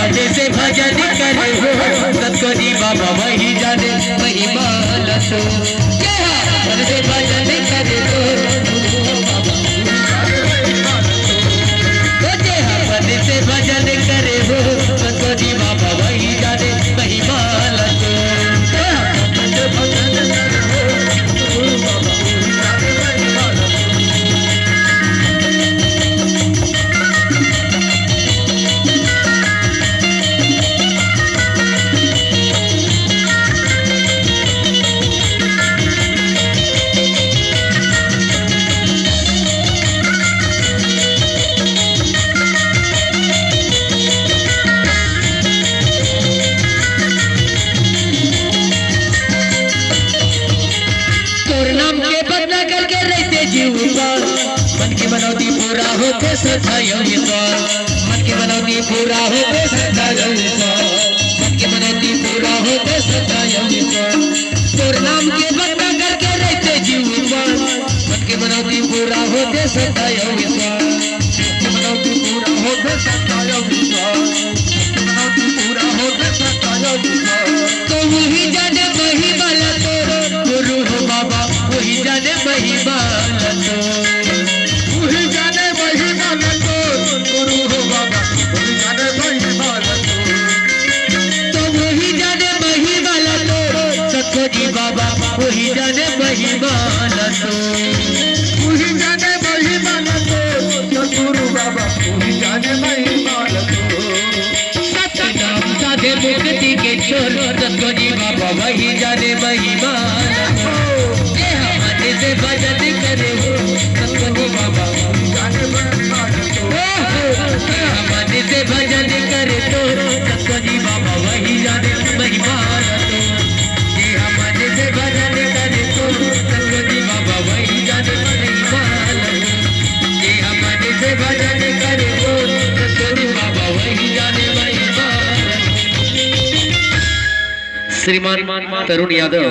मजे से भजन करे हो सतगुरु बाबा वही जाने महिमा लसो मन से भजन करे हो मन से भजन करे हो सतगुरु बाबा वही जाने महिमा लसो मन की मनौती पूरा होते सदायो मन की मनौती पूरा होते सदायो मन की मनौती पूरा होते सदायो तोर नाम के बंदा करके रहते जीवन मन की मनौती पूरा होते सदायो मनौती पूरा होते सदायो मनौती पूरा होते सदायो तो वही जाने वही वाला तो गुरु हो बाबा वही जाने वही वाला तो वही जाने वही वाला तो गुरु हो बाबा वही जाने वही वाला तो वही जाने वही वाला तो सतगुरु बाबा वही जाने वही वाला तो वही जाने वही वाला तो सतगुरु बाबा वही जाने वही वाला तो सतनाम साधे मुक्ति के छोर सतगुरु बाबा वही जाने वही वाला तो मन से भजन करे हो सतगुरु बाबा मन से भजन करे तो सतगुरु बाबा वही जाने महिमा तो ये मन से भजन करे तो सतगुरु बाबा वही जाने महिमा ये मन से भजन करे तो सतगुरु बाबा वही जाने महिमा। श्रीमान तरुण यादव।